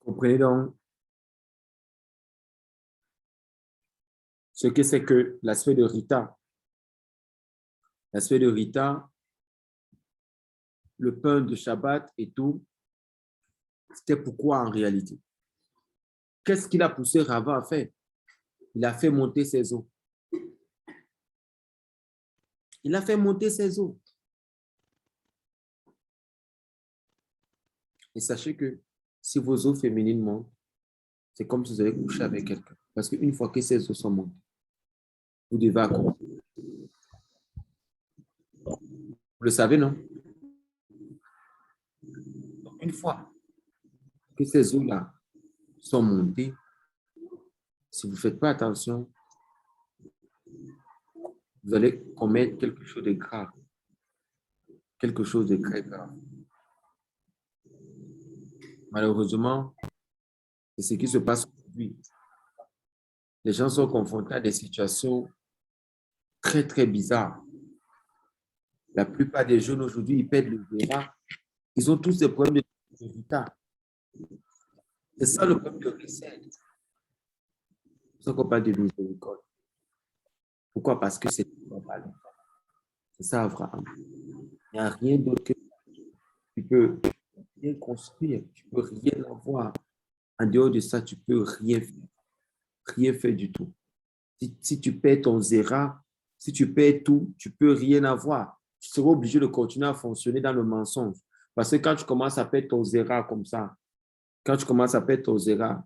Comprenez donc ce que c'est que l'aspect de Rita. L'aspect de Rita, le pain de Shabbat et tout, c'était pourquoi en réalité? Qu'est-ce qu'il a poussé Rava à faire? Il a fait monter ses eaux. Il a fait monter ses eaux. Et sachez que si vos eaux féminines montent, c'est comme si vous avez couché avec quelqu'un. Parce qu'une fois que ces eaux sont montées, vous devez accomplir. Vous le savez, non? Une fois que ces eaux-là sont montées, si vous ne faites pas attention, vous allez commettre quelque chose de grave. Quelque chose de très grave. Malheureusement, c'est ce qui se passe aujourd'hui. Les gens sont confrontés à des situations très, très bizarres. La plupart des jeunes aujourd'hui, ils perdent le verra. Ils ont tous des problèmes de résultats. C'est ça le problème de recette. C'est ça qu'on parle de miséricorde. Pourquoi? Parce que c'est ça, Abraham. Il n'y a rien d'autre que tu peux rien construire, tu peux rien avoir. En dehors de ça, tu peux rien faire du tout. Si tu perds ton zéra, si tu perds tout, tu peux rien avoir. Tu seras obligé de continuer à fonctionner dans le mensonge. Parce que quand tu commences à perdre ton zéra comme ça, quand tu commences à perdre ton zéra,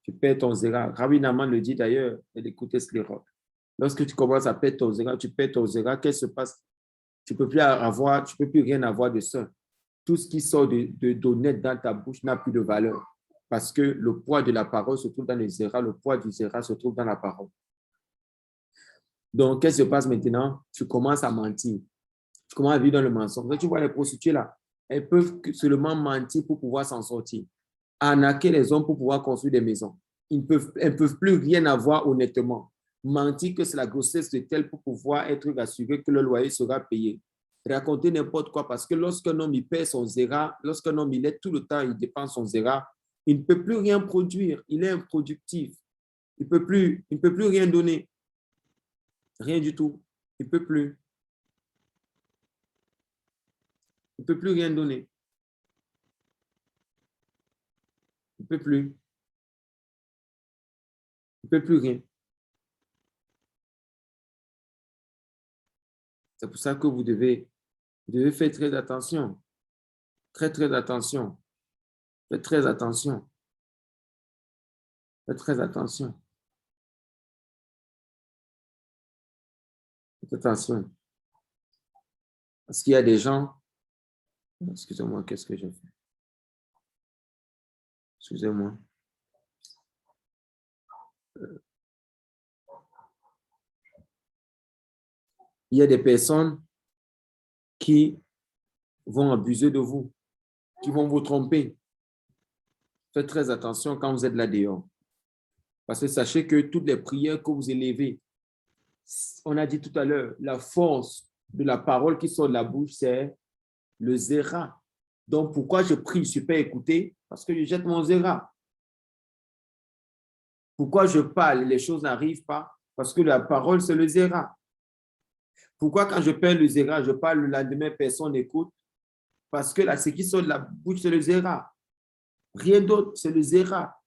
tu perds ton zéra. Rabbi Naman le dit d'ailleurs, écoutez ce qu'il lorsque tu commences à perdre ton zéra, tu perds ton zéra, qu'est-ce qui se passe? Tu ne peux plus rien avoir de ça. Tout ce qui sort d'honnête dans ta bouche n'a plus de valeur. Parce que le poids de la parole se trouve dans le zéra, le poids du zéra se trouve dans la parole. Donc, qu'est-ce qui se passe maintenant? Tu commences à mentir. Tu commences à vivre dans le mensonge. Tu vois les prostituées là, elles peuvent seulement mentir pour pouvoir s'en sortir. Arnaquer les hommes pour pouvoir construire des maisons. Elles ne peuvent plus rien avoir honnêtement. Mentir que c'est la grossesse de tel pour pouvoir être assuré que le loyer sera payé. Raconter n'importe quoi parce que lorsqu'un homme il paie son zéra, lorsqu'un homme il est tout le temps, il dépense son zéra, il ne peut plus rien produire. Il est improductif. Il ne peut plus rien donner. Rien du tout. Il ne peut plus. Il ne peut plus rien donner. Il ne peut plus. Il ne peut plus rien. C'est pour ça que vous devez faire très attention. Très, très attention. Faites très attention. Faites très attention. Faites attention. Parce qu'il y a des gens... Excusez-moi, qu'est-ce que j'ai fait? Excusez-moi. Il y a des personnes qui vont abuser de vous, qui vont vous tromper. Faites très attention quand vous êtes là dehors. Parce que sachez que toutes les prières que vous élevez, on a dit tout à l'heure, la force de la parole qui sort de la bouche, c'est le zéra. Donc, pourquoi je prie, je ne suis pas écouté? Parce que je jette mon zéra. Pourquoi je parle, les choses n'arrivent pas? Parce que la parole, c'est le zéra. Pourquoi quand je perds le zéra, je parle le lendemain, personne n'écoute? Parce que là, ce qui sort de la bouche, c'est le zéra. Rien d'autre, c'est le zéra.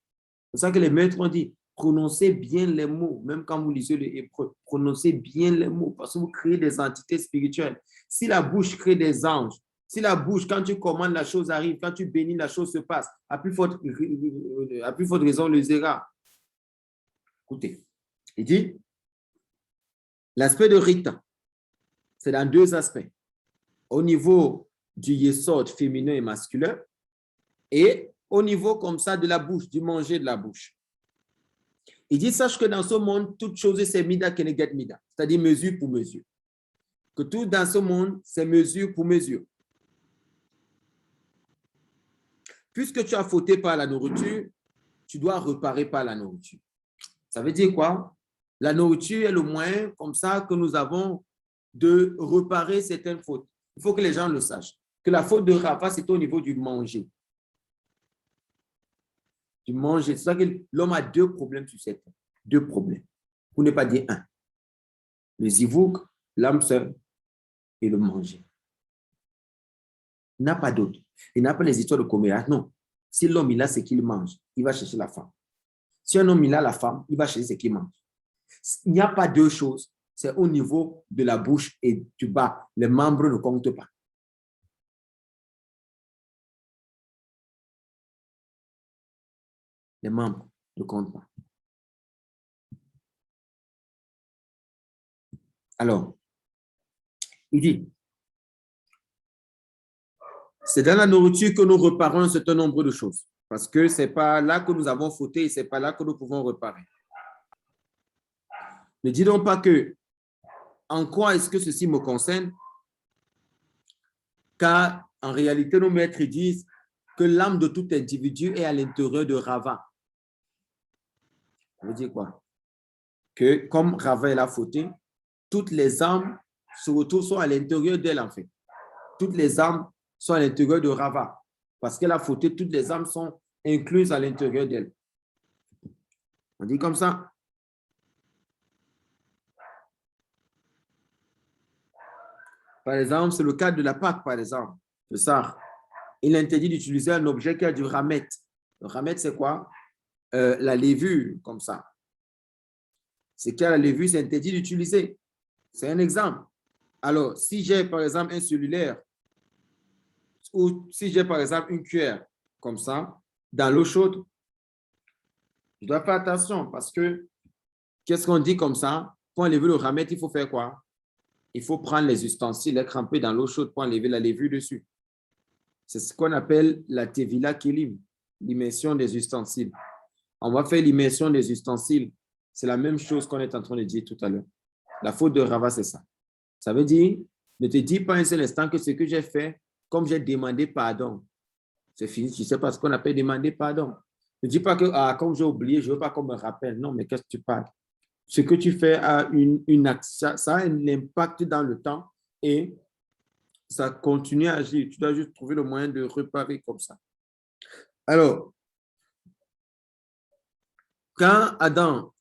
C'est pour ça que les maîtres ont dit, prononcez bien les mots, même quand vous lisez le hébreu, prononcez bien les mots, parce que vous créez des entités spirituelles. Si la bouche crée des anges, si la bouche, quand tu commandes, la chose arrive, quand tu bénis, la chose se passe, à plus forte raison, le zéra. Écoutez, il dit, l'aspect de Rita, c'est dans deux aspects. Au niveau du yesod féminin et masculin, et au niveau comme ça de la bouche, du manger de la bouche. Il dit, sache que dans ce monde, toute chose, c'est mida keneget mida, c'est-à-dire mesure pour mesure. Que tout dans ce monde, c'est mesure pour mesure. Puisque tu as fauté par la nourriture, tu dois réparer par la nourriture. Ça veut dire quoi? La nourriture est le moyen comme ça que nous avons de réparer certaines fautes. Il faut que les gens le sachent. Que la faute de Rafa, c'est au niveau du manger. du manger. C'est ça que l'homme a deux problèmes sur cette terre. Deux problèmes. Pour ne pas dire un. Le zivouk, l'âme seule et le manger. Il n'a pas d'autre. Il n'a pas les histoires de commérages. Non. Si l'homme, il a ce qu'il mange, il va chercher la femme. Si un homme, il a la femme, il va chercher ce qu'il mange. Il n'y a pas deux choses. C'est au niveau de la bouche et du bas. Les membres ne comptent pas. Les membres ne comptent pas. Alors, il dit, c'est dans la nourriture que nous réparons un certain nombre de choses. Parce que ce n'est pas là que nous avons fauté et ce n'est pas là que nous pouvons réparer. Ne dis donc pas que, en quoi est-ce que ceci me concerne? Car en réalité, nos maîtres disent que l'âme de tout individu est à l'intérieur de Rava. Ça veut dire quoi? Que comme Rava elle a fauté, toutes les âmes se retrouvent sont à l'intérieur d'elle en fait. Toutes les âmes sont à l'intérieur de Rava. Parce qu'elle a fauté, toutes les âmes sont incluses à l'intérieur d'elle. On dit comme ça. Par exemple, c'est le cas de la Pâque, par exemple. Le Sar. Il interdit d'utiliser un objet qui a du ramet. Le ramet, c'est quoi? La levure, comme ça. C'est qu'il y a la levure, c'est interdit d'utiliser. C'est un exemple. Alors, si j'ai, par exemple, un cellulaire, ou si j'ai, par exemple, une cuillère, comme ça, dans l'eau chaude, je dois faire attention parce que, qu'est-ce qu'on dit comme ça? Pour enlever le ramet, il faut faire quoi? Il faut prendre les ustensiles, les cramper dans l'eau chaude pour enlever la levure dessus. C'est ce qu'on appelle la tevila kelim, l'immersion des ustensiles. On va faire l'immersion des ustensiles. C'est la même chose qu'on est en train de dire tout à l'heure. La faute de Rava, c'est ça. Ça veut dire, ne te dis pas un seul instant que ce que j'ai fait, comme j'ai demandé pardon, c'est fini. Tu ne sais pas ce qu'on appelle demander pardon. Ne dis pas que, comme j'ai oublié, je ne veux pas qu'on me rappelle. Non, mais qu'est-ce que tu parles? Ce que tu fais a une action, ça a un impact dans le temps et ça continue à agir. Tu dois juste trouver le moyen de réparer comme ça. Alors, quand Adam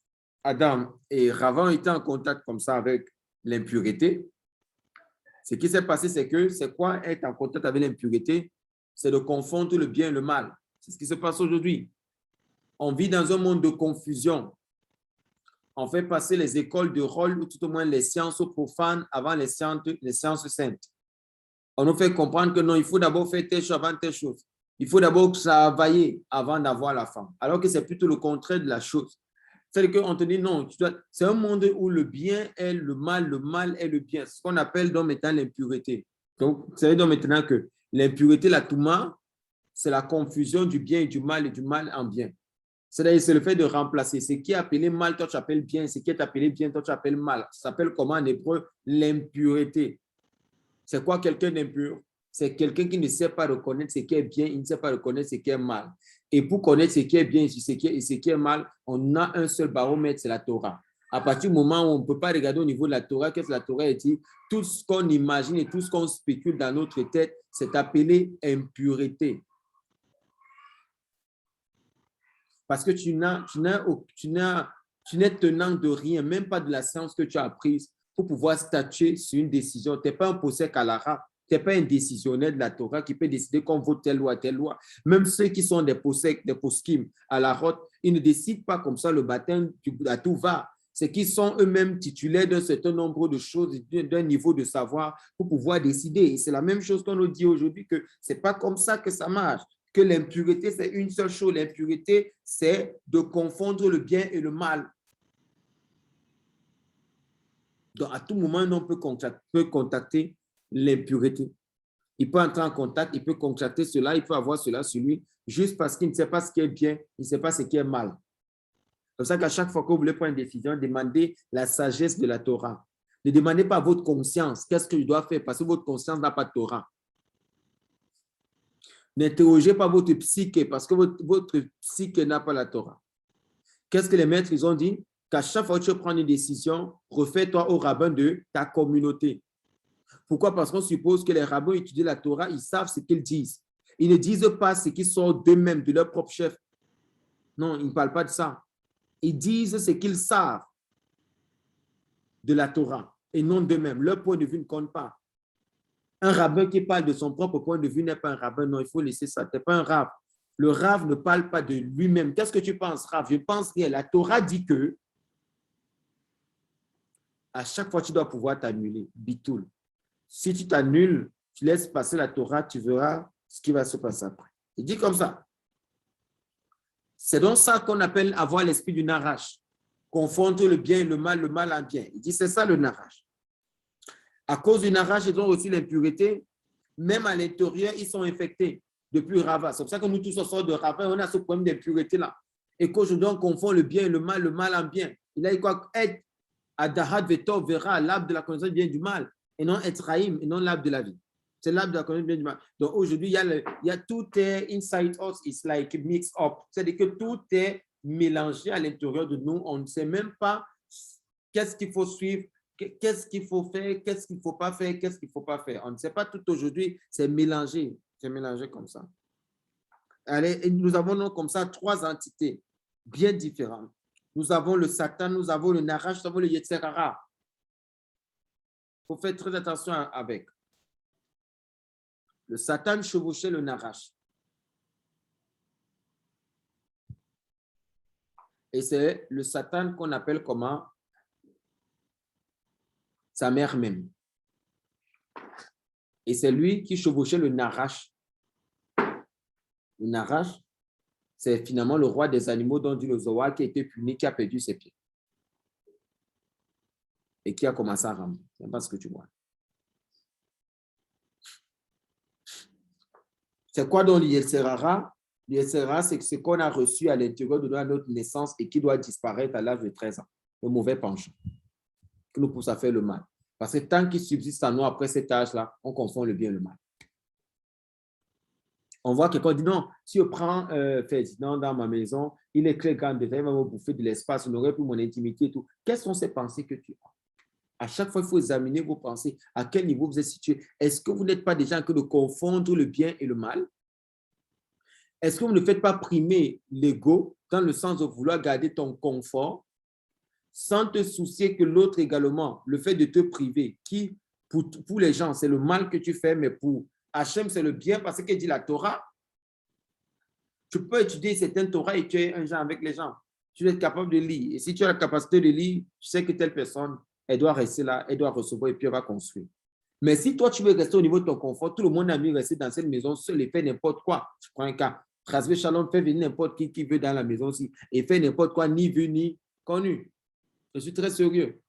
et Rava étaient en contact comme ça avec l'impureté, ce qui s'est passé, c'est que c'est quoi être en contact avec l'impureté? C'est de confondre le bien et le mal. C'est ce qui se passe aujourd'hui. On vit dans un monde de confusion. On fait passer les écoles de rôle ou tout au moins les sciences profanes avant les sciences saintes. On nous fait comprendre que non, il faut d'abord faire telle chose avant telle chose. Il faut d'abord travailler avant d'avoir la femme. Alors que c'est plutôt le contraire de la chose. C'est-à-dire qu'on te dit non, c'est un monde où le bien est le mal est le bien. C'est ce qu'on appelle donc maintenant l'impureté. Donc, vous savez donc maintenant que l'impureté, la touma, c'est la confusion du bien et du mal en bien. C'est-à-dire, c'est le fait de remplacer. Ce qui est appelé mal, toi tu appelles bien. Ce qui est appelé bien, toi tu appelles mal. Ça s'appelle comment en hébreu? L'impureté. C'est quoi quelqu'un d'impur? C'est quelqu'un qui ne sait pas reconnaître ce qui est bien, il ne sait pas reconnaître ce qui est mal. Et pour connaître ce qui est bien et ce qui est mal, on a un seul baromètre, c'est la Torah. À partir du moment où on ne peut pas regarder au niveau de la Torah, qu'est-ce que la Torah dit? Tout ce qu'on imagine et tout ce qu'on spécule dans notre tête, c'est appelé impureté. Parce que tu n'es tenant de rien, même pas de la science que tu as apprise pour pouvoir statuer sur une décision. Tu n'es pas un possèque à l'ara, tu n'es pas un décisionnaire de la Torah qui peut décider qu'on vote telle loi, telle loi. Même ceux qui sont des possèques, des poskim à la rote, ils ne décident pas comme ça le matin à tout va. C'est qu'ils sont eux-mêmes titulaires d'un certain nombre de choses, d'un niveau de savoir pour pouvoir décider. Et c'est la même chose qu'on nous dit aujourd'hui que ce n'est pas comme ça que ça marche. Que l'impureté, c'est une seule chose. L'impureté, c'est de confondre le bien et le mal. Donc, à tout moment, on peut contacter l'impureté. Il peut entrer en contact, il peut contracter cela, il peut avoir cela sur lui, juste parce qu'il ne sait pas ce qui est bien, il ne sait pas ce qui est mal. C'est pour ça qu'à chaque fois que vous voulez prendre une décision, demandez la sagesse de la Torah. Ne demandez pas à votre conscience, qu'est-ce que je dois faire, parce que votre conscience n'a pas de Torah. N'interrogez pas votre psyché, parce que votre psyché n'a pas la Torah. Qu'est-ce que les maîtres ils ont dit? Qu'à chaque fois que tu prends une décision, refais-toi au rabbin de ta communauté. Pourquoi? Parce qu'on suppose que les rabbins étudient la Torah, ils savent ce qu'ils disent. Ils ne disent pas ce qui sort d'eux-mêmes, de leur propre chef. Non, ils ne parlent pas de ça. Ils disent ce qu'ils savent de la Torah et non d'eux-mêmes. Leur point de vue ne compte pas. Un rabbin qui parle de son propre point de vue n'est pas un rabbin. Non, il faut laisser ça. Tu n'es pas un rav. Le rav ne parle pas de lui-même. Qu'est-ce que tu penses, rav? Je pense que la Torah dit que à chaque fois, tu dois pouvoir t'annuler. Bitoul. Si tu t'annules, tu laisses passer la Torah, tu verras ce qui va se passer après. Il dit comme ça. C'est donc ça qu'on appelle avoir l'esprit du narrache. Confondre le bien et le mal en bien. Il dit c'est ça le narrache. À cause du narrache, ils ont aussi l'impureté. Même à l'intérieur, ils sont infectés depuis Rava. C'est pour ça que nous tous, on sort de Rava, on a ce problème d'impureté-là. Et qu'aujourd'hui, on confond le bien et le mal en bien. Il a dit quoi? Être Adahat Vetov verra l'arbre de la connaissance du bien et du mal, et non Etraïm, et non l'arbre de la vie. C'est l'arbre de la connaissance du bien et du mal. Donc aujourd'hui, il y a tout est inside us, it's like mixed up. C'est-à-dire que tout est mélangé à l'intérieur de nous. On ne sait même pas qu'est-ce qu'il faut suivre, qu'est-ce qu'il faut faire, qu'est-ce qu'il ne faut pas faire, qu'est-ce qu'il ne faut pas faire. On ne sait pas tout aujourd'hui, c'est mélangé comme ça. Allez, nous avons donc comme ça 3 entités bien différentes. Nous avons le Satan, nous avons le Narash, nous avons le Yetzerara. Il faut faire très attention avec. Le Satan chevauchait le Narash. Et c'est le Satan qu'on appelle comment? Sa mère même. Et c'est lui qui chevauchait le Narash. Le Narash, c'est finalement le roi des animaux dont dit le Zohar qui a été puni, qui a perdu ses pieds. Et qui a commencé à ramper. C'est pas ce que tu vois. C'est quoi donc l'Yetzerara? L'Yetzerara, c'est ce qu'on a reçu à l'intérieur de notre naissance et qui doit disparaître à l'âge de 13 ans. Le mauvais penchant qui nous pousse à faire le mal. Parce que tant qu'il subsiste en nous après cet âge-là, on confond le bien et le mal. On voit quelqu'un dit non, si je prends Ferdinand dans ma maison, il est très grand, déjà, il va me bouffer de l'espace, il n'aurait plus mon intimité et tout. Quelles sont ces pensées que tu as? À chaque fois, il faut examiner vos pensées. À quel niveau vous êtes situé? Est-ce que vous n'êtes pas déjà en train de confondre le bien et le mal? Est-ce que vous ne faites pas primer l'ego dans le sens de vouloir garder ton confort sans te soucier que l'autre également, le fait de te priver, qui pour les gens, c'est le mal que tu fais, mais pour Hachem, c'est le bien parce que dit la Torah. Tu peux étudier certaines Torah et tu es un genre avec les gens. Tu dois être capable de lire. Et si tu as la capacité de lire, tu sais que telle personne, elle doit rester là, elle doit recevoir et puis elle va construire. Mais si toi, tu veux rester au niveau de ton confort, tout le monde a mis rester dans cette maison seul et faire n'importe quoi. Je prends un cas. Rasvé Shalom fait venir n'importe qui veut dans la maison aussi et fait n'importe quoi, ni vu ni connu. Je suis très sérieux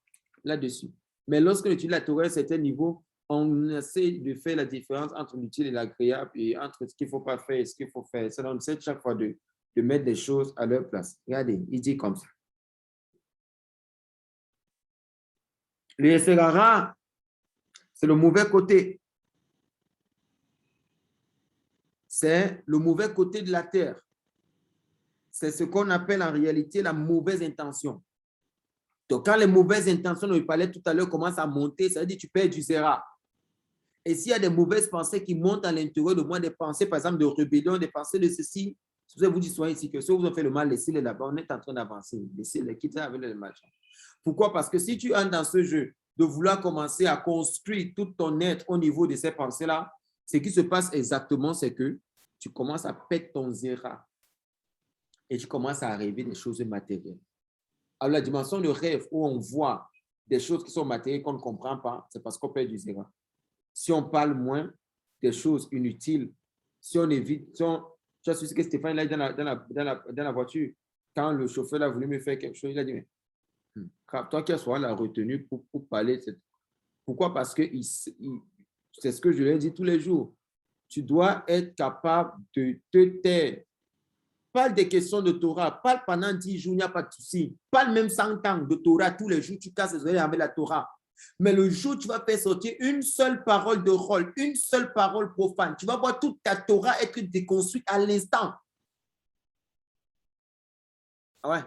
là-dessus. Mais lorsque tu utilise la Torah à un certain niveau, on essaie de faire la différence entre l'utile et l'agréable et entre ce qu'il ne faut pas faire et ce qu'il faut faire. Ça, on essaie chaque fois de mettre des choses à leur place. Regardez, il dit comme ça. Le Yeserara, c'est le mauvais côté. C'est le mauvais côté de la terre. C'est ce qu'on appelle en réalité la mauvaise intention. Donc, quand les mauvaises intentions dont je parlais tout à l'heure commencent à monter, ça veut dire que tu perds du zéra. Et s'il y a des mauvaises pensées qui montent à l'intérieur de moi, des pensées, par exemple, de rébellion, des pensées de ceci, si vous dites soyez ici que si vous avez fait le mal, laissez-les là-bas, on est en train d'avancer. Laissez-les, quittez avec le mal. Pourquoi? Parce que si tu entres dans ce jeu de vouloir commencer à construire tout ton être au niveau de ces pensées-là, ce qui se passe exactement, c'est que tu commences à perdre ton zéra et tu commences à rêver des choses matérielles. Alors, la dimension de rêve où on voit des choses qui sont matérielles qu'on ne comprend pas, c'est parce qu'on perd du zéro. Si on parle moins des choses inutiles, si on évite, tu as su ce que Stéphane l'a dit dans la voiture, quand le chauffeur a voulu me faire quelque chose, il a dit, mais toi qui as la retenue pour parler, pourquoi? Parce que c'est ce que je lui ai dit tous les jours. Tu dois être capable de te taire. Parle des questions de Torah. Parle pendant 10 jours, il n'y a pas de souci. Parle même 100 ans de Torah. Tous les jours, tu casses les oreilles avec la Torah. Mais le jour où tu vas faire sortir une seule parole de rôle, une seule parole profane, tu vas voir toute ta Torah être déconstruite à l'instant. Ah ouais.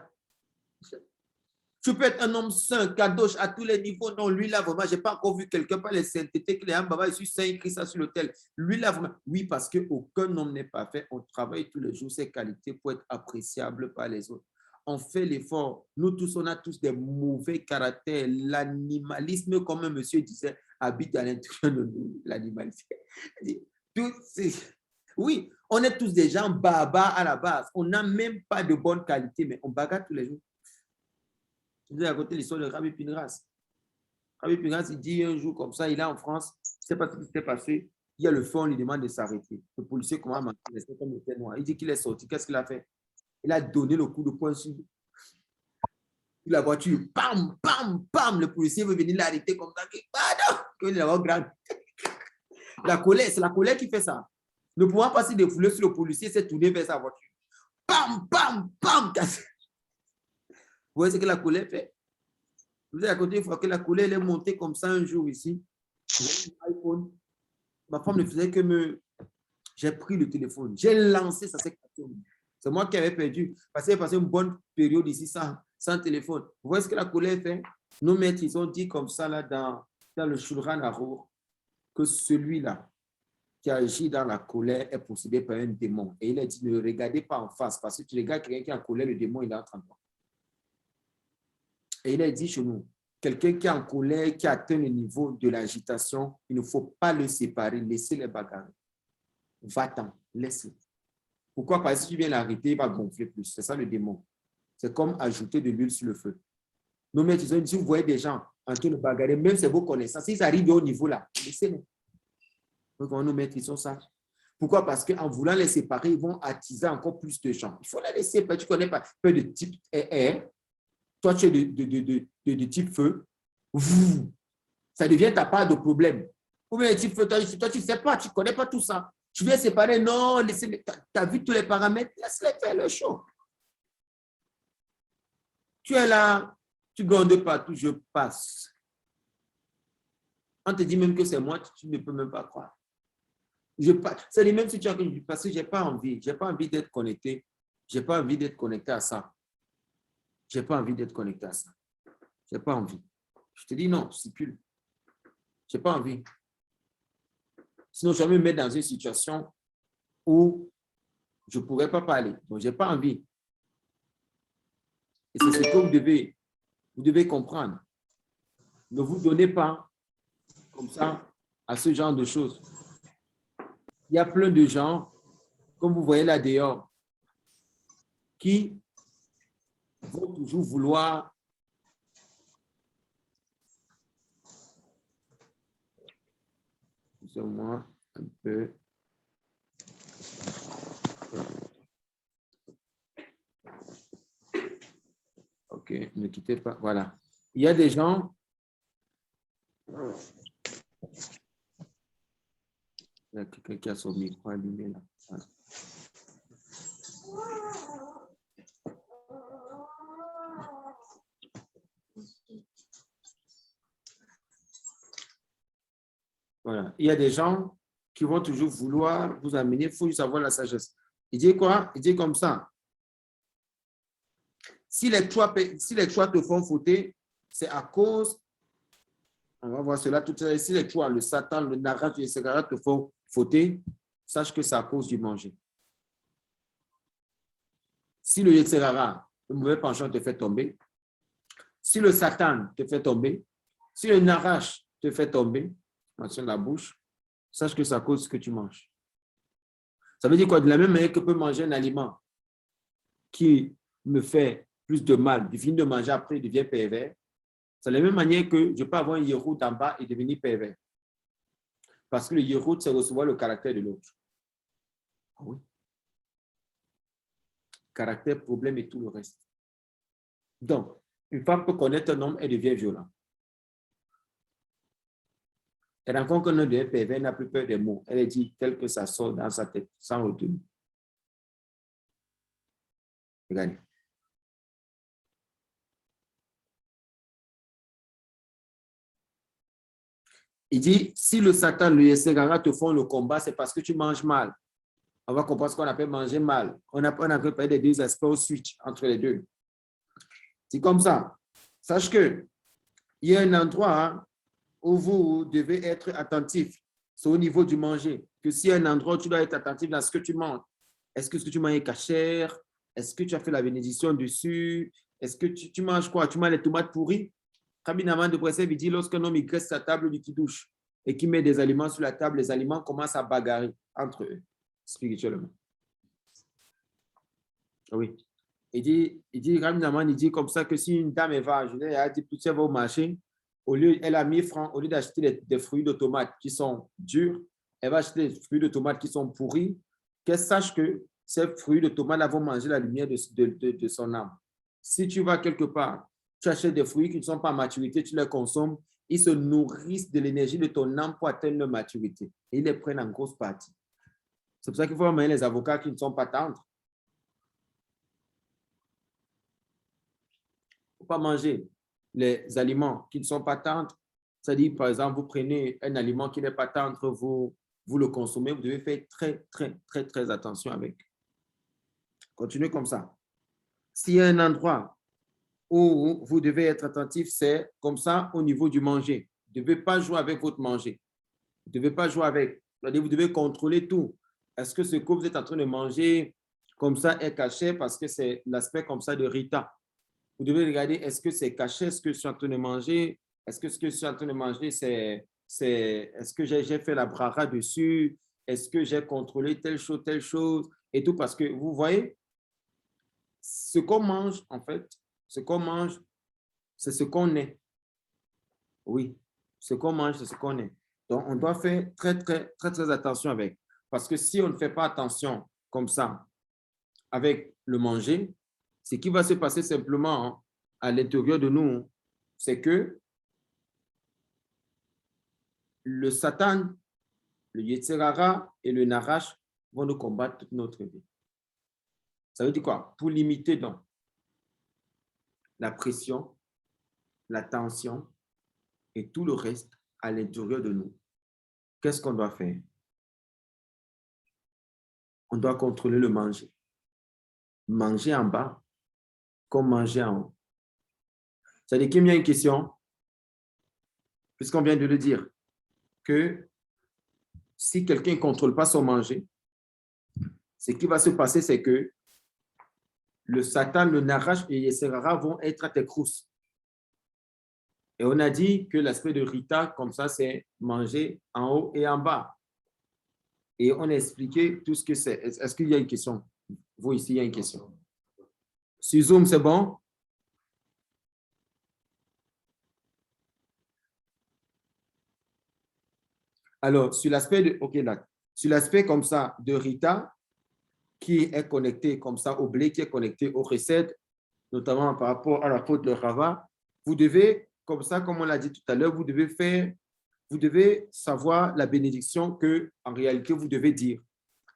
Tu peux être un homme saint, kadosh à tous les niveaux. Non, lui là, vraiment, je n'ai pas encore vu quelqu'un par les saintetés que les hommes, je suis saint, écrit ça sur l'autel. Lui là, vraiment, oui, parce qu'aucun homme n'est parfait. On travaille tous les jours ses qualités pour être appréciable par les autres. On fait l'effort. Nous tous, on a tous des mauvais caractères. L'animalisme, comme un monsieur disait, habite à l'intérieur de nous, l'animalisme. Oui, on est tous des gens barbares à la base. On n'a même pas de bonne qualité, mais on bagarre tous les jours. Je vous ai raconté l'histoire de Rabbi Pinras. Rabbi Pinras, il dit un jour comme ça, il est en France, je ne sais pas ce qui s'est passé. Il y a le feu, on lui demande de s'arrêter. Le policier commence à mentir, comme le noir. Il dit qu'il est sorti. Qu'est-ce qu'il a fait? Il a donné le coup de poing sur la voiture. Bam, bam, bam. Le policier veut venir l'arrêter comme ça. Pardon! Il est grande. La colère, c'est la colère qui fait ça. Ne pouvant pas se défouler sur le policier, s'est tourné vers sa voiture. Bam, bam, bam. Vous voyez ce que la colère fait? Vous avez raconté une fois que la colère elle est montée comme ça un jour ici. iPhone. Ma femme ne faisait que me... J'ai pris le téléphone. J'ai lancé ça. C'est moi qui avais perdu. Parce que j'ai passé une bonne période ici sans téléphone. Vous voyez ce que la colère fait? Nos maîtres, ils ont dit comme ça là dans le Shulchan Aruch que celui-là qui agit dans la colère est possédé par un démon. Et il a dit, ne le regardez pas en face, parce que tu regardes quelqu'un qui est en colère, le démon, il est en train de voir. Et il a dit chez nous, quelqu'un qui est en colère, qui atteint le niveau de l'agitation, il ne faut pas le séparer, laissez les bagarres. Va-t'en, laisse-le. Pourquoi? Parce que si tu viens l'arrêter, il va gonfler plus. C'est ça le démon. C'est comme ajouter de l'huile sur le feu. Nos maîtres, ils ont dit, si vous voyez des gens en train de bagarrer, même c'est vos connaissances, s'ils arrivent au niveau là, laissez-les. Donc, nos maîtres, ils sont sages. Pourquoi? Parce qu'en voulant les séparer, ils vont attiser encore plus de gens. Il faut les laisser. Tu ne connais pas peu de type air. Toi, tu es de type feu. Ça devient ta part de problème. Ou bien type feu, toi, tu ne sais pas, tu ne connais pas tout ça. Tu viens séparer, non, tu as vu tous les paramètres, laisse-les faire le show. Tu es là, tu grondes partout, je passe. On te dit même que c'est moi, tu ne peux même pas croire. C'est les mêmes situations parce que je n'ai pas envie. Je n'ai pas envie d'être connecté. Je n'ai pas envie d'être connecté à ça. Je n'ai pas envie d'être connecté à ça. Je n'ai pas envie. Je te dis non, stipule. Je n'ai pas envie. Sinon, je vais me mettre dans une situation où je ne pourrais pas parler. Donc, je n'ai pas envie. Et c'est ce que vous devez comprendre. Ne vous donnez pas comme ça à ce genre de choses. Il y a plein de gens, comme vous voyez là dehors, qui vont toujours vouloir moi un peu. Ok, ne quittez pas. Voilà. Il y a des gens. Il y a quelqu'un qui a son micro allumé là. Voilà. Voilà. Il y a des gens qui vont toujours vouloir vous amener, il faut juste avoir la sagesse. Il dit quoi? Il dit comme ça. Si les choix te font fauter, c'est à cause, on va voir cela tout à l'heure, si les choix, le Satan, le narrage, etc. te font fauter, sache que c'est à cause du manger. Si le Yetzirara, le mauvais penchant te fait tomber, si le Satan te fait tomber, si le narrage te fait tomber, mentionne la bouche, sache que c'est à cause de ce que tu manges. Ça veut dire quoi? De la même manière que je peux manger un aliment qui me fait plus de mal, je finis de manger après, il devient pervers. C'est de la même manière que je peux avoir un yérout en bas et devenir pervers. Parce que le yérout, c'est recevoir le caractère de l'autre. Ah oui. Caractère, problème et tout le reste. Donc, une femme peut connaître un homme, elle devient violente. Elle rencontre un homme devient pervers, elle n'a plus peur des mots. Elle dit tel que ça sort dans sa tête, sans retenue. Regardez. Il dit, si le Satan, le Yetzirara te font le combat, c'est parce que tu manges mal. On va comprendre ce qu'on appelle manger mal. On a parlé des deux aspects au switch entre les deux. C'est comme ça. Sache qu'il y a un endroit où vous devez être attentif. C'est au niveau du manger. Que s'il y a un endroit où tu dois être attentif dans ce que tu manges. Est-ce que ce que tu manges est cachère? Est-ce que tu as fait la bénédiction dessus? Est-ce que tu manges quoi? Tu manges les tomates pourries? Rabbi Naman de Breslev, il dit lorsqu'un homme graisse sa table du kidouche et qu'il met des aliments sur la table, les aliments commencent à bagarrer entre eux, spirituellement. Oui. Rabbi Naman, il dit comme ça que si une dame va, elle a dit, elle va au marché, au lieu, elle a 1000 francs, au lieu d'acheter des fruits de tomates qui sont durs, elle va acheter des fruits de tomates qui sont pourris, qu'elle sache que ces fruits de tomates vont manger la lumière de son âme. Si tu vas quelque part, tu achètes des fruits qui ne sont pas à maturité, tu les consommes, ils se nourrissent de l'énergie de ton âme pour atteindre leur maturité. Et ils les prennent en grosse partie. C'est pour ça qu'il faut amener les avocats qui ne sont pas tendres. Il ne faut pas manger les aliments qui ne sont pas tendres. C'est-à-dire, par exemple, vous prenez un aliment qui n'est pas tendre, vous le consommez, vous devez faire très attention avec. Continuez comme ça. S'il y a un endroit où vous devez être attentif, c'est comme ça au niveau du manger. Vous ne devez pas jouer avec votre manger. Vous ne devez pas jouer avec. C'est-à-dire, vous devez contrôler tout. Est-ce que ce que vous êtes en train de manger comme ça est caché parce que c'est l'aspect comme ça de Rita? Vous devez regarder, est-ce que c'est caché, ce que je suis en train de manger? Est-ce que ce que je suis en train de manger, est-ce que j'ai fait la brara dessus? Est-ce que j'ai contrôlé telle chose et tout? Parce que vous voyez, ce qu'on mange, en fait, ce qu'on mange, c'est ce qu'on est. Oui, ce qu'on mange, c'est ce qu'on est. Donc, on doit faire très attention avec. Parce que si on ne fait pas attention comme ça avec le manger, ce qui va se passer simplement à l'intérieur de nous, c'est que le Satan, le Yetzirara et le Narash vont nous combattre toute notre vie. Ça veut dire quoi? Pour limiter donc la pression, la tension et tout le reste à l'intérieur de nous. Qu'est-ce qu'on doit faire? On doit contrôler le manger. Manger en bas comme manger en haut. C'est-à-dire qu'il y a une question, puisqu'on vient de le dire, que si quelqu'un ne contrôle pas son manger, ce qui va se passer, c'est que le Satan, le Narash et Yeserara vont être à tes crousses. Et on a dit que l'aspect de Rita, comme ça, c'est manger en haut et en bas. Et on a expliqué tout ce que c'est. Est-ce qu'il y a une question? Vous, ici, il y a une question. Sur Zoom, c'est bon? Alors, sur l'aspect de, OK, là, sur l'aspect comme ça de Rita, qui est connecté comme ça au blé, qui est connecté aux recettes, notamment par rapport à la faute de Rava, vous devez, comme ça, comme on l'a dit tout à l'heure, vous devez savoir la bénédiction que, en réalité, vous devez dire.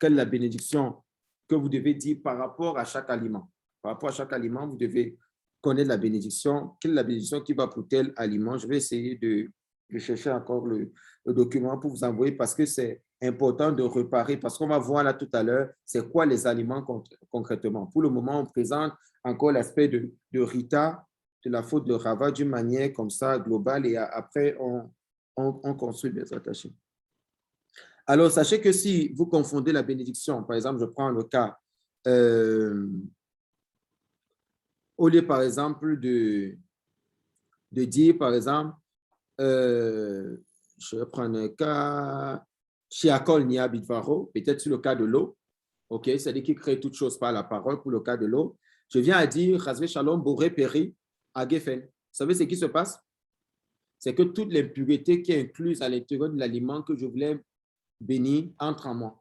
Quelle est la bénédiction que vous devez dire par rapport à chaque aliment? Par rapport à chaque aliment, vous devez connaître la bénédiction. Quelle est la bénédiction qui va pour tel aliment? Je vais essayer de chercher encore le document pour vous envoyer parce que c'est important de réparer, parce qu'on va voir là tout à l'heure, c'est quoi les aliments concrètement. Pour le moment, on présente encore l'aspect de Rita, de la faute de Rava d'une manière comme ça globale et après, on construit des attachés. Alors, sachez que si vous confondez la bénédiction, par exemple, je prends le cas, au lieu, par exemple, de dire, par exemple, je vais prendre un cas, Shiakol Nia Bitvaro, peut-être sur le cas de l'eau, ok, c'est-à-dire qu'il crée toute chose par la parole pour le cas de l'eau. Je viens à dire, Razvé Shalom, Boré Peri, à Geffen. Vous savez ce qui se passe? C'est que toute l'impureté qui est incluse à l'intérieur de l'aliment que je voulais bénir entre en moi.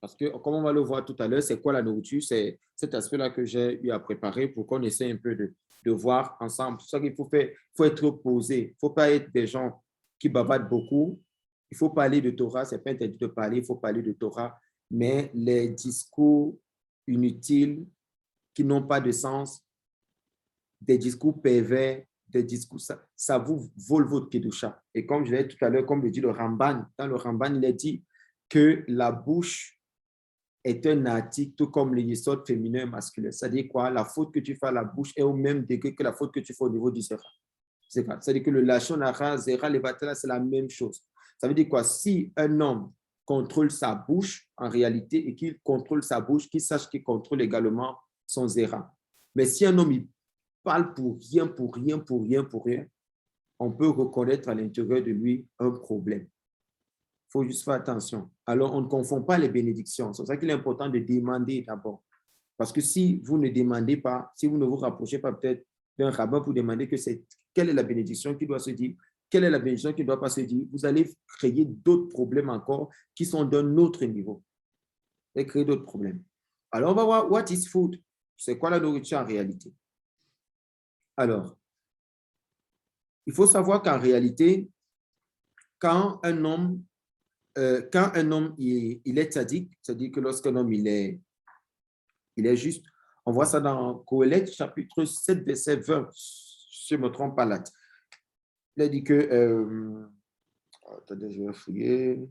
Parce que, comme on va le voir tout à l'heure, c'est quoi la nourriture? C'est cet aspect-là que j'ai eu à préparer pour qu'on essaie un peu de voir ensemble. C'est ça qu'il faut faire. Il faut être posé. Il ne faut pas être des gens qui bavardent beaucoup. Il faut parler de Torah. Ce n'est pas interdit de parler. Il faut parler de Torah. Mais les discours inutiles qui n'ont pas de sens, des discours pervers, des discours, ça vous vole votre kedusha. Et comme je l'ai dit tout à l'heure, comme le dit le Ramban, dans le Ramban, il a dit que la bouche est un article, tout comme le yesod féminin et masculin. C'est-à-dire quoi? La faute que tu fais à la bouche est au même degré que la faute que tu fais au niveau du zera. C'est-à-dire que le lachon hara, zera, levatala, c'est la même chose. Ça veut dire quoi? Si un homme contrôle sa bouche, en réalité, et qu'il contrôle sa bouche, qu'il sache qu'il contrôle également son zera. Mais si un homme, il parle pour rien, pour rien, pour rien, pour rien, on peut reconnaître à l'intérieur de lui un problème. Il faut juste faire attention. Alors, on ne confond pas les bénédictions. C'est pour ça qu'il est important de demander d'abord. Parce que si vous ne demandez pas, si vous ne vous rapprochez pas peut-être d'un rabbin pour demander quelle est la bénédiction qui doit se dire, quelle est la bénédiction qui ne doit pas se dire, vous allez créer d'autres problèmes encore qui sont d'un autre niveau. Vous allez créer d'autres problèmes. Alors, on va voir what is food. C'est quoi la nourriture en réalité? Alors, il faut savoir qu'en réalité, quand un homme il est tzaddik, c'est-à-dire que lorsqu'un homme il est juste, on voit ça dans Qoéleth, chapitre 7, verset 20, si je ne me trompe pas là. Il a dit que, attendez, je vais fouiller.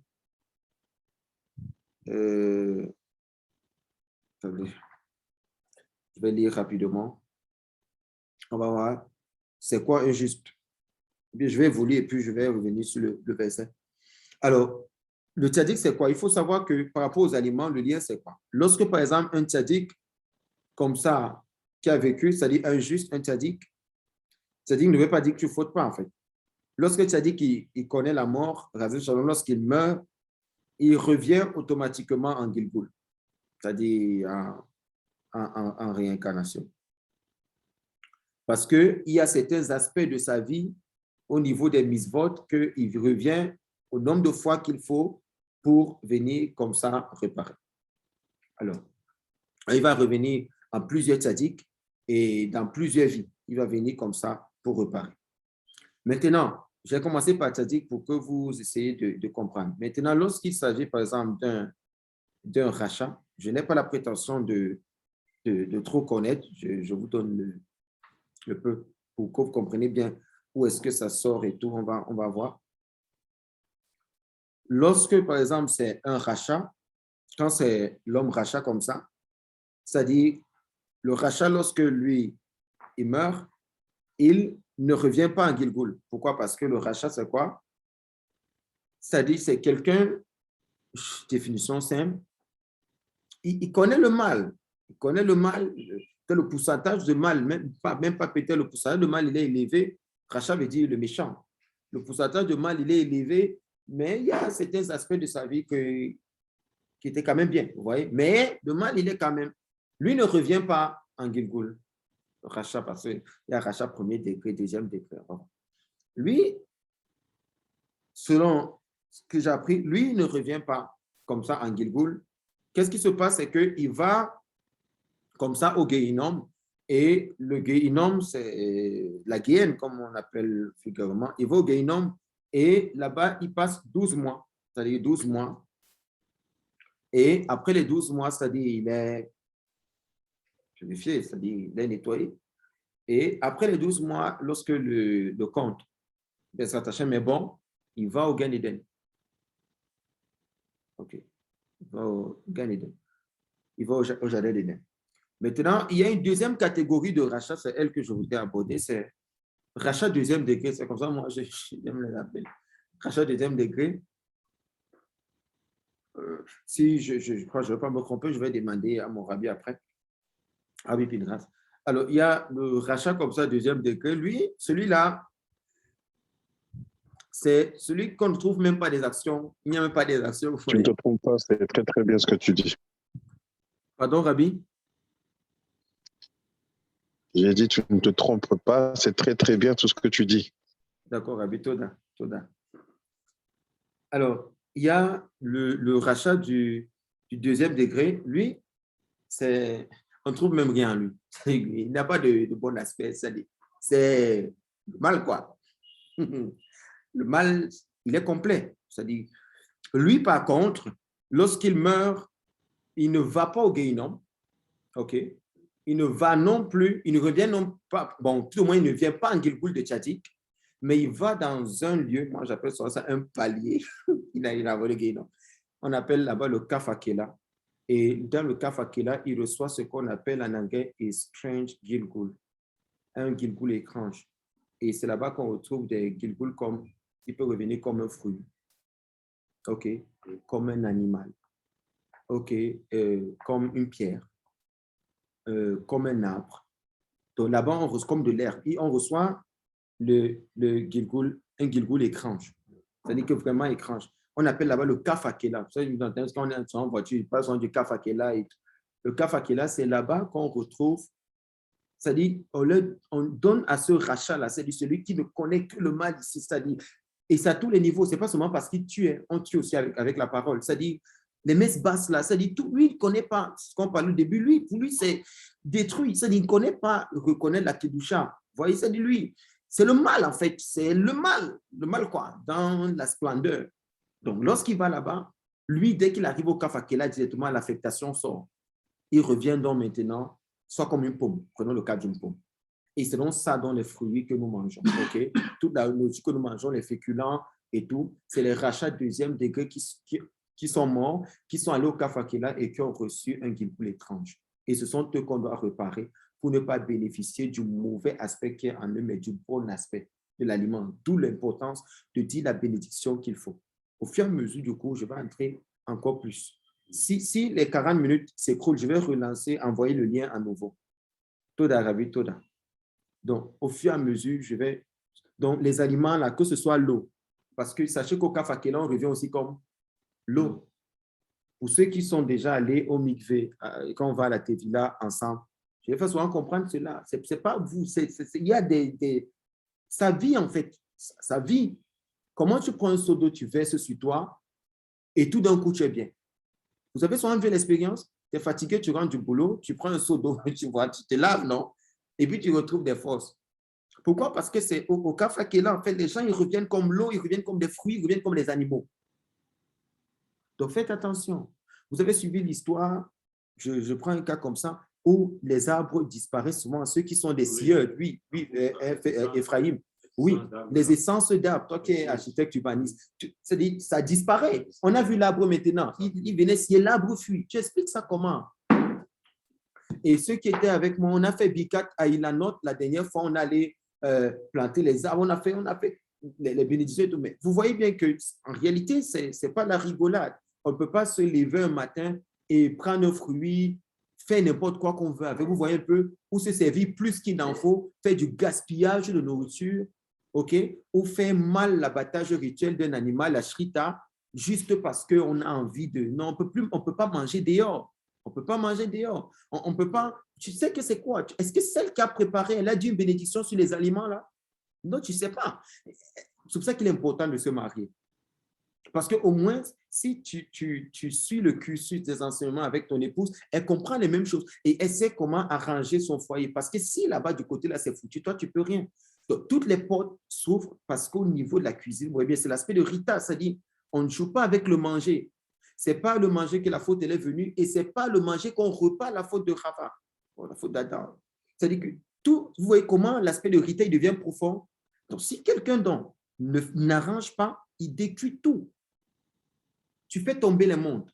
Attendez, je vais lire rapidement. On va voir, c'est quoi un juste? Je vais vous lire et puis je vais revenir sur le verset. Alors, le tzaddik, c'est quoi? Il faut savoir que par rapport aux aliments, le lien, c'est quoi? Lorsque, par exemple, un tzaddik, comme ça, qui a vécu, c'est-à-dire un juste, un tzaddik ne veut pas dire que tu ne fautes pas, en fait. Lorsque le tzaddik, il connaît la mort, lorsqu'il meurt, il revient automatiquement en Gilgul, c'est-à-dire en réincarnation. Parce qu'il y a certains aspects de sa vie au niveau des misvot qu'il revient au nombre de fois qu'il faut pour venir comme ça réparer. Alors, il va revenir en plusieurs tzaddik et dans plusieurs vies. Il va venir comme ça pour réparer. Maintenant, je vais commencer par tzaddik pour que vous essayiez de comprendre. Maintenant, lorsqu'il s'agit par exemple d'un rachat, je n'ai pas la prétention de trop connaître. Je vous donne le peu pour que vous compreniez bien où est-ce que ça sort et tout. On va voir. Lorsque, par exemple, c'est un rachat, quand c'est l'homme rachat comme ça, c'est-à-dire le rachat, lorsque lui, il meurt, il ne revient pas en Gilgul. Pourquoi? Parce que le rachat, c'est quoi? C'est-à-dire, c'est quelqu'un, définition simple, il connaît le mal. Il connaît le mal, le pourcentage de mal, même pas peut-être le pourcentage de mal, il est élevé. Rachat veut dire le méchant. Le pourcentage de mal, il est élevé, mais il y a certains aspects de sa vie qui étaient quand même bien, vous voyez. Mais le mal, il est quand même. Lui ne revient pas en Gilgul. Rachat, parce qu'il y a rachat premier degré, deuxième degré. Lui, selon ce que j'ai appris, lui, il ne revient pas comme ça en Gilgul. Qu'est-ce qui se passe? C'est qu'il va comme ça au Gehinom. Et le Gehinom, c'est la Guéhenne, comme on appelle figuralement. Il va au Gehinom et là-bas, il passe 12 mois. C'est-à-dire 12 mois. Et après les 12 mois, c'est-à-dire il est purifié, c'est-à-dire il est nettoyé. Et après les 12 mois, lorsque le compte est bon, il va au Gan Eden. OK. Il va au Gan Eden. Il va au Jardin d'Eden. Maintenant, il y a une deuxième catégorie de rachat, c'est elle que je voudrais aborder, c'est rachat deuxième degré. C'est comme ça, moi, j'aime les appeler. Rachat deuxième degré. Si je crois que je ne vais pas me tromper, je vais demander à mon rabbi après. Rabbi Pinras. Alors, il y a le rachat comme ça, deuxième degré. Lui, celui-là, c'est celui qu'on ne trouve même pas des actions. Il n'y a même pas des actions. Tu ne te trompes pas, c'est très très bien ce que tu dis. Pardon, Rabbi? J'ai dit, tu ne te trompes pas, c'est très très bien tout ce que tu dis. D'accord, Rabbi, Toda. Alors, il y a le rachat du deuxième degré. Lui, on ne trouve même rien en lui. Il n'a pas de bon aspect. C'est le mal, quoi. Le mal, il est complet. C'est-à-dire, lui, par contre, lorsqu'il meurt, il ne va pas au Gehinom. OK? Il ne va non plus, il ne revient non pas, bon, tout au moins, il ne vient pas en Gilgul de Tchadik, mais il va dans un lieu, moi j'appelle ça un palier, il a volé Gehinom. On appelle là-bas le Kafakela. Et dans le cas Fakela, il reçoit ce qu'on appelle en anglais a strange gilgul, un gilgul étrange. Et c'est là-bas qu'on retrouve des gilguls qui peut revenir comme un fruit, ok, comme un animal, ok, comme une pierre, comme un arbre. Donc là-bas, on reçoit comme de l'air. Et on reçoit un gilgul étrange. C'est-à-dire que vraiment étrange. On appelle là-bas le kafakela. Vous savez, quand on est en voiture, il passe du kafakela. Le kafakela, c'est là-bas qu'on retrouve, c'est-à-dire on donne à ce rachat-là, c'est-à-dire celui qui ne connaît que le mal ici, c'est-à-dire, et c'est à tous les niveaux, ce n'est pas seulement parce qu'il tue, on tue aussi avec la parole, c'est-à-dire les messes basses là, c'est-à-dire tout, lui, il ne connaît pas, ce qu'on parlait au début, lui, pour lui, c'est détruit, c'est-à-dire il ne connaît pas, reconnaître la kedusha. Vous voyez, c'est-à-dire lui, c'est le mal en fait, c'est le mal quoi, dans la splendeur. Donc, lorsqu'il va là-bas, lui, dès qu'il arrive au kafakela, directement, l'affectation sort. Il revient donc maintenant, soit comme une pomme. Prenons le cas d'une pomme. Et c'est donc ça dans les fruits que nous mangeons. Okay? Toute la nourriture que nous mangeons, les féculents et tout, c'est les rachats deuxième degré qui sont morts, qui sont allés au kafakela et qui ont reçu un gilgul étrange. Et ce sont eux qu'on doit réparer pour ne pas bénéficier du mauvais aspect qui est en eux, mais du bon aspect de l'aliment. D'où l'importance de dire la bénédiction qu'il faut. Au fur et à mesure du cours, je vais entrer encore plus. Si les 40 minutes s'écroulent, je vais relancer, envoyer le lien à nouveau. Toda, Ravi, Toda. Donc, au fur et à mesure, je vais... Donc, les aliments, là, que ce soit l'eau, parce que sachez qu'au kafakela, on revient aussi comme l'eau. Pour ceux qui sont déjà allés au mikvé, quand on va à la Tevila ensemble, je vais faire souvent comprendre cela. Ce n'est pas vous, il y a ça vit en fait, ça vit. Comment tu prends un seau d'eau, tu verses sur toi et tout d'un coup, tu es bien. Vous avez souvent vu l'expérience? Tu es fatigué, tu rentres du boulot, tu prends un seau d'eau, tu vois, tu te laves, non? Et puis tu retrouves des forces. Pourquoi? Parce que c'est au kafakela, en fait, les gens, ils reviennent comme l'eau, ils reviennent comme des fruits, ils reviennent comme les animaux. Donc, faites attention. Vous avez suivi l'histoire, je prends un cas comme ça, où les arbres disparaissent souvent, ceux qui sont des scieurs, oui, Ephraim, oui, les essences d'arbres, toi qui es architecte urbaniste, c'est-à-dire, ça disparaît. On a vu l'arbre maintenant, il venait scier, l'arbre fuit. Tu expliques ça comment? Et ceux qui étaient avec moi, on a fait Bikat à Ilanot, la dernière fois, on allait planter les arbres, on a fait les bénédictions et tout, mais vous voyez bien qu'en réalité, ce n'est pas la rigolade. On ne peut pas se lever un matin et prendre un fruit, faire n'importe quoi qu'on veut avec. Vous voyez un peu, ou se servir plus qu'il n'en faut, faire du gaspillage de nourriture, ok, ou faire mal l'abattage rituel d'un animal, la shrita, juste parce qu'on a envie de... Non, on peut pas manger dehors. On ne peut pas manger dehors. On peut pas... Tu sais que c'est quoi? Est-ce que celle qui a préparé, elle a dit une bénédiction sur les aliments là? Non, tu ne sais pas. C'est pour ça qu'il est important de se marier. Parce qu'au moins, si tu suis le cursus des enseignements avec ton épouse, elle comprend les mêmes choses et elle sait comment arranger son foyer. Parce que si là-bas, du côté là, c'est foutu, toi, tu ne peux rien. Donc, toutes les portes s'ouvrent parce qu'au niveau de la cuisine, vous voyez bien, c'est l'aspect de Rita, c'est-à-dire, on ne joue pas avec le manger. Ce n'est pas le manger que la faute elle est venue et ce n'est pas le manger qu'on repart la faute de Rava, la faute d'Adam. C'est-à-dire que tout, vous voyez comment l'aspect de Rita il devient profond. Donc, si quelqu'un donc n'arrange pas, il détruit tout. Tu fais tomber le monde.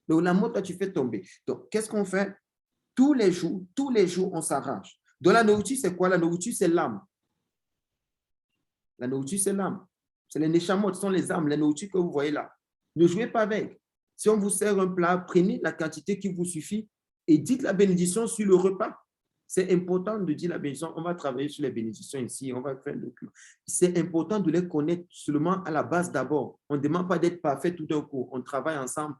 Donc, la mode, tu fais tomber. Donc, qu'est-ce qu'on fait? Tous les jours, on s'arrange. Donc, la nourriture, c'est quoi? La nourriture, c'est l'âme. La nourriture, c'est l'âme. C'est les neshamot, ce sont les âmes, la nourriture que vous voyez là. Ne jouez pas avec. Si on vous sert un plat, prenez la quantité qui vous suffit et dites la bénédiction sur le repas. C'est important de dire la bénédiction. On va travailler sur les bénédictions ici, on va faire le culte. C'est important de les connaître seulement à la base d'abord. On ne demande pas d'être parfait tout d'un coup. On travaille ensemble,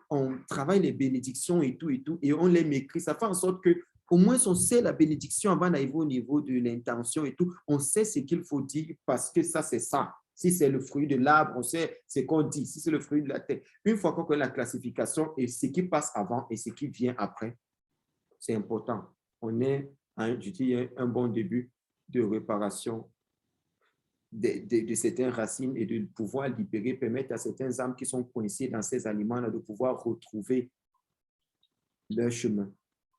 on travaille les bénédictions et tout, et on les mécrit. Ça fait en sorte que au moins on sait la bénédiction avant d'arriver au niveau de l'intention et tout. On sait ce qu'il faut dire parce que ça, c'est ça. Si c'est le fruit de l'arbre, on sait ce qu'on dit. Si c'est le fruit de la terre. Une fois qu'on connaît la classification et ce qui passe avant et ce qui vient après, c'est important. On est à un bon début de réparation de certaines racines et de pouvoir libérer, permettre à certaines âmes qui sont coincées dans ces aliments-là de pouvoir retrouver leur chemin.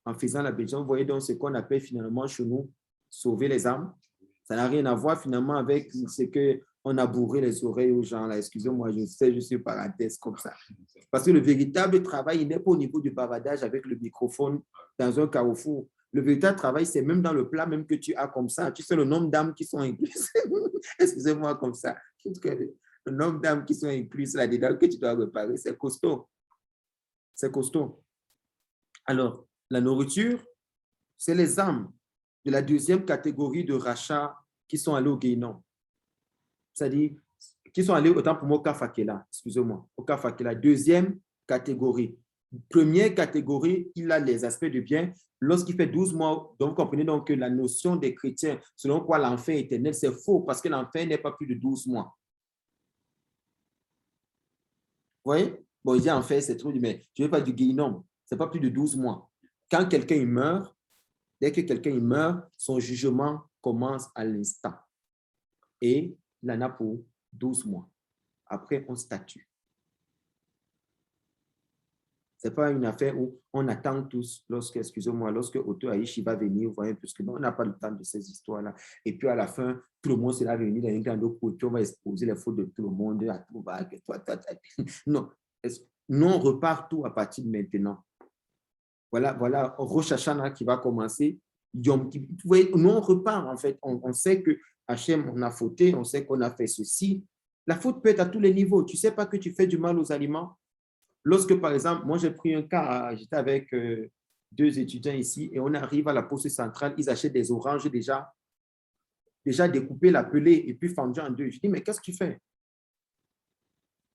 En faisant la bénédiction, vous voyez donc ce qu'on appelle finalement chez nous sauver les âmes. Ça n'a rien à voir finalement avec ce que on a bourré les oreilles aux gens, là, excusez-moi, je sais, je suis parenthèse comme ça. Parce que le véritable travail, il n'est pas au niveau du bavardage avec le microphone dans un carrefour. Le véritable travail, c'est même dans le plat même que tu as comme ça. Tu sais le nombre d'âmes qui sont incluses. Excusez-moi comme ça. Le nombre d'âmes qui sont incluses là-dedans que tu dois réparer, c'est costaud. C'est costaud. Alors, la nourriture, c'est les âmes de la deuxième catégorie de rachats qui sont allés au Guénon. C'est-à-dire, qui sont allés autant pour moi au Kafakela, excusez-moi, au Kafakela. Deuxième catégorie. Première catégorie, il a les aspects de bien. Lorsqu'il fait 12 mois, donc vous comprenez donc que la notion des chrétiens, selon quoi l'enfer est éternel, c'est faux parce que l'enfer n'est pas plus de 12 mois. Vous voyez? Bon, il dit enfer, c'est trop, mais je ne veux pas du guénon. Ce n'est pas plus de 12 mois. Quand quelqu'un meurt, dès que quelqu'un meurt, son jugement commence à l'instant. Et il en a pour 12 mois. Après, on statue. Ce n'est pas une affaire où on attend tous lorsque, excusez-moi, lorsque Otto Aïchi va venir, vous voyez, puisque on n'a pas le temps de ces histoires-là. Et puis à la fin, tout le monde sera réuni dans une grande cour, on va exposer les fautes de tout le monde. Non, nous, on repart tout à partir de maintenant. Voilà, Rosh Hashanah qui va commencer. Yom Kippur. Vous voyez, nous, on repart en fait. On sait que Hachem, on a fauté, on sait qu'on a fait ceci. La faute peut être à tous les niveaux. Tu ne sais pas que tu fais du mal aux aliments. Lorsque, par exemple, moi, j'ai pris un cas, j'étais avec 2 étudiants ici et on arrive à la poste centrale, ils achètent des oranges déjà découpées, la pelée et puis fendues en deux. Je dis, mais qu'est-ce que tu fais?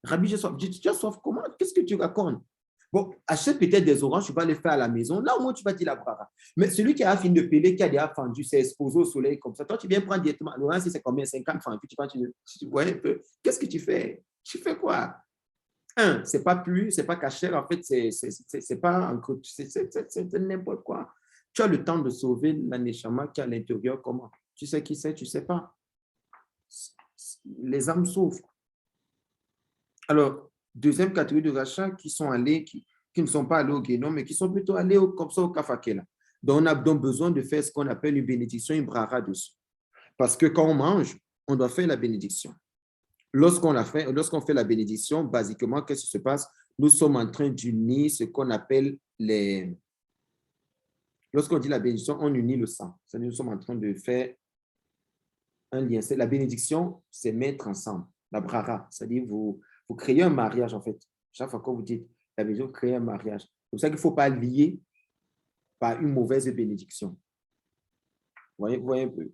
Rabbi, j'ai soif. Je dis, tu as soif comment? Qu'est-ce que tu racontes? Bon, achète peut-être des oranges, tu vas les faire à la maison. Là, au moins, tu vas dire la brara. Mais celui qui a fini de peler, qui a déjà fendu, c'est exposé au soleil comme ça. Toi, tu viens prendre directement. L'orange, c'est combien? 50 francs. Puis tu vois un peu. Qu'est-ce que tu fais? Tu fais quoi? C'est pas plus, c'est pas caché. En fait, c'est pas c'est n'importe quoi. Tu as le temps de sauver l'aneshama qui est à l'intérieur. Comment? Tu sais qui c'est? Tu sais pas. Les âmes souffrent. Alors, deuxième catégorie de rachats qui sont allés, qui ne sont pas allés au Guénon, mais qui sont plutôt allés comme ça au Kafakela. Donc, on a donc besoin de faire ce qu'on appelle une bénédiction, une brara dessus. Parce que quand on mange, on doit faire la bénédiction. Lorsqu'on fait la bénédiction, basiquement, qu'est-ce qui se passe? Nous sommes en train d'unir ce qu'on appelle les... Lorsqu'on dit la bénédiction, on unit le sang. C'est-à-dire, nous sommes en train de faire un lien. La bénédiction, c'est mettre ensemble. La brara, c'est-à-dire vous créez un mariage, en fait. Chaque fois que vous dites la bénédiction, vous créez un mariage. C'est pour ça qu'il ne faut pas lier par une mauvaise bénédiction. Vous voyez un peu.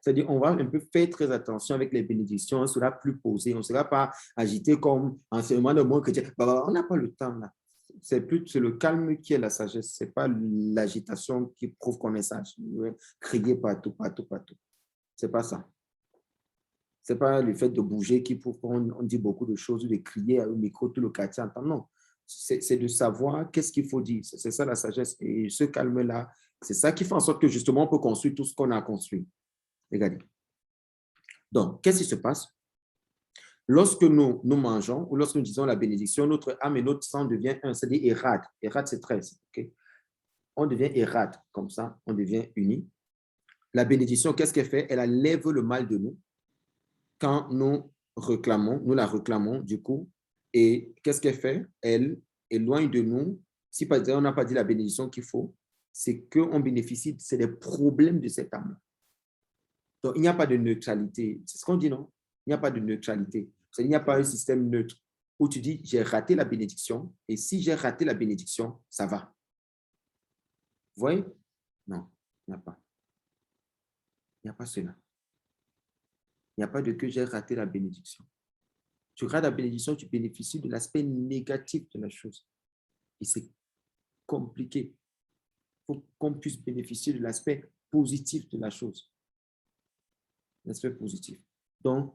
C'est-à-dire, on va un peu faire très attention avec les bénédictions, on sera plus posé, on ne sera pas agité comme enseignement de monde chrétien. On n'a pas le temps là. C'est le calme qui est la sagesse, ce n'est pas l'agitation qui prouve qu'on est sage. Crier partout. Ce n'est pas ça. Ce n'est pas le fait de bouger qui prouve qu'on dit beaucoup de choses, de crier au micro, tout le quartier entend. Non. C'est de savoir qu'est-ce qu'il faut dire. C'est ça la sagesse. Et ce calme-là, c'est ça qui fait en sorte que justement, on peut construire tout ce qu'on a construit. Regardez. Donc, qu'est-ce qui se passe? Lorsque nous mangeons ou lorsque nous disons la bénédiction, notre âme et notre sang devient un, c'est-à-dire érad. Érad, c'est 13. Okay? On devient érad, comme ça, on devient unis. La bénédiction, qu'est-ce qu'elle fait? Elle enlève le mal de nous. Quand nous la réclamons, du coup, et qu'est-ce qu'elle fait? Elle éloigne de nous, si par exemple on n'a pas dit la bénédiction qu'il faut, c'est qu'on bénéficie, c'est des problèmes de cette âme. Donc, il n'y a pas de neutralité. C'est ce qu'on dit, non? Il n'y a pas de neutralité. Il n'y a pas un système neutre où tu dis, j'ai raté la bénédiction, et si j'ai raté la bénédiction, ça va. Vous voyez? Non, il n'y a pas. Il n'y a pas cela. Il n'y a pas de que j'ai raté la bénédiction. Tu rates la bénédiction, tu bénéficies de l'aspect négatif de la chose. Et c'est compliqué. Il faut qu'on puisse bénéficier de l'aspect positif de la chose. L'aspect positif. Donc,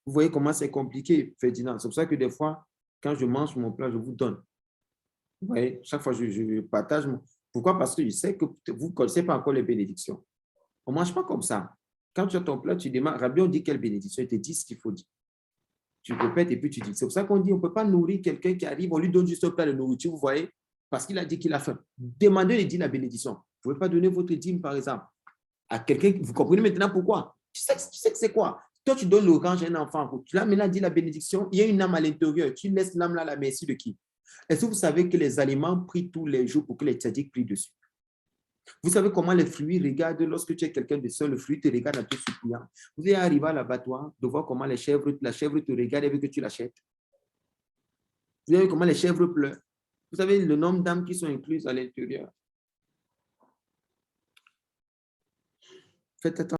vous voyez comment c'est compliqué, Ferdinand. C'est pour ça que des fois, quand je mange mon plat, je vous donne. Vous voyez, chaque fois, je partage. Pourquoi? Parce que je sais que vous ne connaissez pas encore les bénédictions. On ne mange pas comme ça. Quand tu as ton plat, tu demandes, Rabbi, on dit quelle bénédiction, il te dit ce qu'il faut dire. Tu répètes et puis tu dis. C'est pour ça qu'on dit, on ne peut pas nourrir quelqu'un qui arrive, on lui donne juste un plat de nourriture, vous voyez, parce qu'il a dit qu'il a faim. Demandez de dire la bénédiction. Vous ne pouvez pas donner votre dîme, par exemple, à quelqu'un, vous comprenez maintenant pourquoi? Tu sais que c'est quoi? Toi, tu donnes l'orange à un enfant. Tu l'as maintenant dit la bénédiction, il y a une âme à l'intérieur. Tu laisses l'âme là à la merci de qui? Est-ce que vous savez que les aliments prient tous les jours pour que les tzaddik prient dessus? Vous savez comment les fruits regardent lorsque tu es quelqu'un de seul, le fruit te regarde en te suppliant. Vous allez arriver à l'abattoir de voir comment la chèvre te regarde et veut que tu l'achètes. Vous savez comment les chèvres pleurent. Vous savez le nombre d'âmes qui sont incluses à l'intérieur. Faites attention.